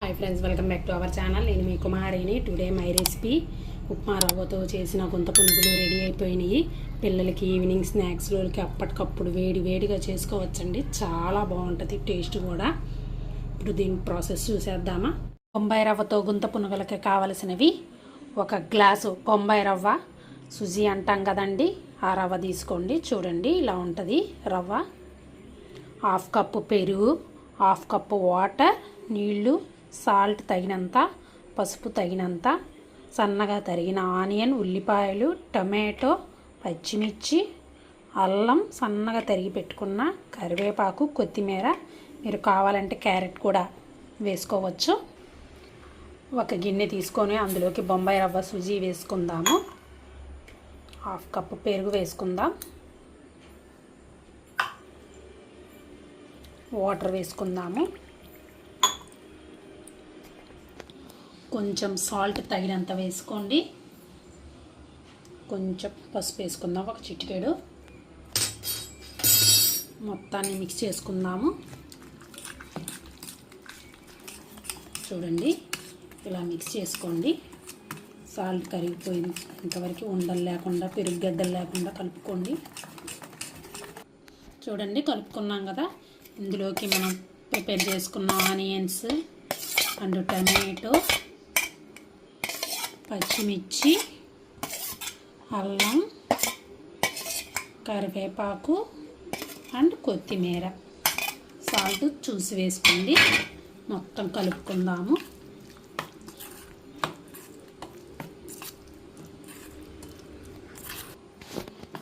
Hi friends, welcome back to our channel. నేను మీ కుమారిని. Today my recipe upma రవ్వతో చేసిన గుంత పునుగులు రెడీ అయిపోయినాయి. పిల్లలకి ఈవినింగ్ స్నాక్స్లోకి అప్పటికప్పుడు వేడిగా చేసుకోవచ్చండి. చాలా బాగుంటుంది టేస్ట్ కూడా. ఇప్పుడు దీని ప్రాసెస్ చూసేద్దామా. బొంబాయి రవ్వతో గుంత పునుగులకి కావలసినవి: ఒక గ్లాసు బొంబాయి రవ్వ, సుజీ అంటాం కదండి, ఆ రవ్వ తీసుకోండి. చూడండి ఇలా ఉంటుంది రవ్వ. హాఫ్ కప్పు పెరుగు, హాఫ్ కప్పు వాటర్, నీళ్ళు, సాల్ట్ తగినంత, పసుపు తగినంత, సన్నగా తరిగిన ఆనియన్, ఉల్లిపాయలు, టమాటో, పచ్చిమిర్చి, అల్లం, సన్నగా తరిగి పెట్టుకున్న కరివేపాకు, కొత్తిమీర. మీరు కావాలంటే క్యారెట్ కూడా వేసుకోవచ్చు. ఒక గిన్నె తీసుకొని అందులోకి బొంబాయి రవ్వ, సుజీ వేసుకుందాము. హాఫ్ కప్పు పెరుగు వేసుకుందాం. వాటర్ వేసుకుందాము. కొంచెం సాల్ట్ తగినంత వేసుకోండి. కొంచెం పసుపు వేసుకుందాం, ఒక చిటికెడు. మొత్తాన్ని మిక్స్ చేసుకుందాము. చూడండి ఇలా మిక్స్ చేసుకోండి. సాల్ట్ కరిగిపోయేంతవరకు ఉండలు లేకుండా, పెరుగు గడ్డలు లేకుండా కలుపుకోండి. చూడండి కలుపుకున్నాం కదా. ఇందులోకి మనం ప్రిపేర్ చేసుకున్న ఆనియన్స్ అండ్ టమాటో, పచ్చిమిర్చి, అల్లం, కరివేపాకు అండ్ కొత్తిమీర, సాల్ట్ చూసి వేసుకోండి. మొత్తం కలుపుకుందాము.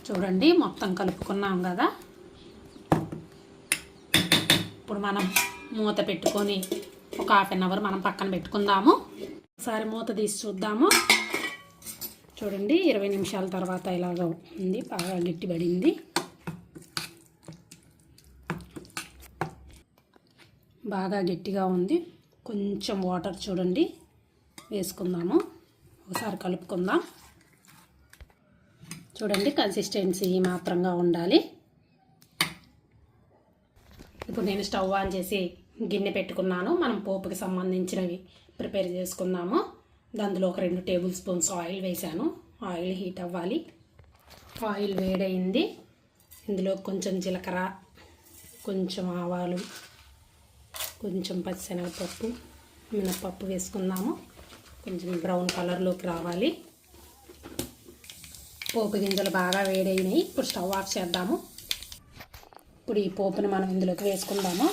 చూడండి మొత్తం కలుపుకున్నాం కదా. ఇప్పుడు మనం మూత పెట్టుకొని ఒక హాఫ్ అన్ అవర్ మనం పక్కన పెట్టుకుందాము. ఒకసారి మూత తీసి చూద్దాము. చూడండి 20 నిమిషాల తర్వాత ఇలాగ ఉంది, బాగా గట్టిపడింది. బాగా గట్టిగా ఉంది. కొంచెం వాటర్ చూడండి వేసుకుందాము. ఒకసారి కలుపుకుందాం. చూడండి కన్సిస్టెన్సీ మాత్రంగా ఉండాలి. ఇప్పుడు నేను స్టవ్ ఆన్ చేసి గిన్నె పెట్టుకున్నాను. మనం పోపుకి సంబంధించినవి ప్రిపేర్ చేసుకుందాము. అందులో ఒక 2 టేబుల్ స్పూన్స్ ఆయిల్ వేసాను. ఆయిల్ హీట్ అవ్వాలి. ఆయిల్ వేడైంది. ఇందులో కొంచెం జీలకర్ర, కొంచెం ఆవాలు, కొంచెం పచ్చిశనగపప్పు, మినపప్పు వేసుకుందాము. కొంచెం బ్రౌన్ కలర్లోకి రావాలి. పోపు గింజలు బాగా వేడైనాయి. ఇప్పుడు స్టవ్ ఆఫ్ చేద్దాము. ఇప్పుడు ఈ పోపుని మనం ఇందులోకి వేసుకుందాము.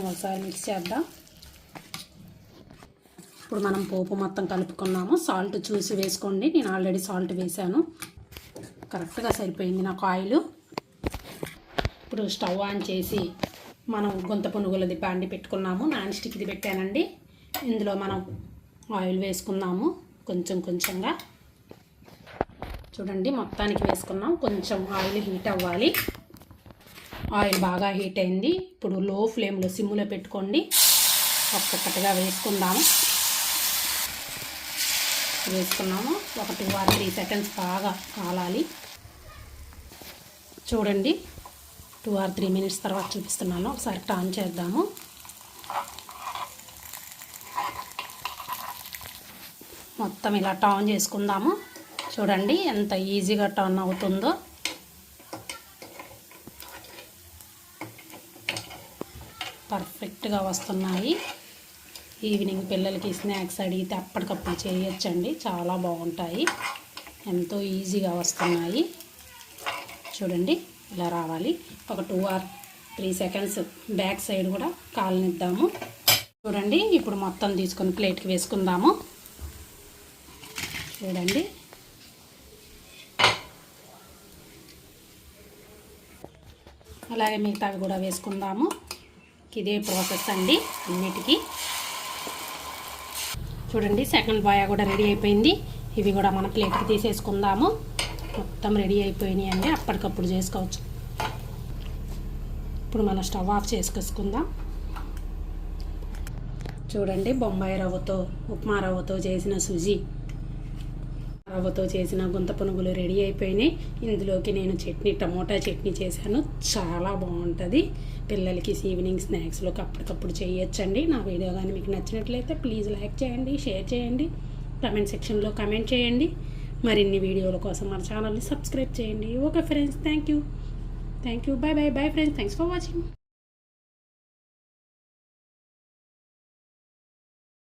ఒకసారి మిక్స్ చేద్దాం. ఇప్పుడు మనం పోపు మొత్తం కలుపుకున్నాము. సాల్ట్ చూసి వేసుకోండి. నేను ఆల్రెడీ సాల్ట్ వేసాను. కరెక్ట్గా సరిపోయింది నాకు ఆయిల్. ఇప్పుడు స్టవ్ ఆన్ చేసి మనం గుంత పునుగులది బాండి పెట్టుకున్నాము. నాన్ స్టిక్ది పెట్టానండి. ఇందులో మనం ఆయిల్ వేసుకుందాము కొంచెంగా. చూడండి మొత్తానికి వేసుకున్నాం. కొంచెం ఆయిల్ హీట్ అవ్వాలి. ఆయిల్ బాగా హీట్ అయింది. ఇప్పుడు లో ఫ్లేమ్లో సిమ్లో పెట్టుకోండి. ఒక్కొక్కటిగా వేసుకుందాము. వేసుకున్నాము. ఒక 2 or 3 సెకండ్స్ బాగా కాలాలి. చూడండి 2 or 3 మినిట్స్ తర్వాత చూపిస్తున్నాను. ఒకసారి టర్న్ చేద్దాము. మొత్తం ఇలా టర్న్ చేసుకుందాము. చూడండి ఎంత ఈజీగా టర్న్ అవుతుందో. పర్ఫెక్ట్గా వస్తున్నాయి. ఈవినింగ్ పిల్లలకి స్నాక్స్ అడిగితే అప్పటికప్పుడు చేయొచ్చండి. చాలా బాగుంటాయి. ఎంతో ఈజీగా వస్తున్నాయి. చూడండి ఇలా రావాలి. ఒక 2 or 3 సెకండ్స్ బ్యాక్ సైడ్ కూడా కాలనిద్దాము. చూడండి ఇప్పుడు మొత్తం తీసుకొని ప్లేట్కి వేసుకుందాము. చూడండి అలాగే మిగతావి కూడా వేసుకుందాము. ఇదే ప్రాసెస్ అండి అన్నిటికీ. చూడండి సెకండ్ బాయ్ కూడా రెడీ అయిపోయింది. ఇవి కూడా మన ప్లేట్కి తీసేసుకుందాము. మొత్తం రెడీ అయిపోయినాయి అండి. అప్పటికప్పుడు చేసుకోవచ్చు. ఇప్పుడు మనం స్టవ్ ఆఫ్ చేసుకుందాం. చూడండి బొంబాయి రవ్వతో, ఉప్మా రవ్వతో చేసిన సుజీ రవ్వతో చేసిన గుంత పునుగులు రెడీ అయిపోయినాయి. ఇందులోకి నేను టమోటా చట్నీ చేశాను. చాలా బాగుంటుంది. పిల్లలకి ఈవినింగ్ స్నాక్స్లోకి అప్పటికప్పుడు చేయొచ్చండి. నా వీడియో కానీ మీకు నచ్చినట్లయితే ప్లీజ్ లైక్ చేయండి, షేర్ చేయండి, కామెంట్ సెక్షన్లో కామెంట్ చేయండి. మరిన్ని వీడియోల కోసం మన ఛానల్ని సబ్స్క్రైబ్ చేయండి. Okay friends, thank you. Bye friends, thanks for watching.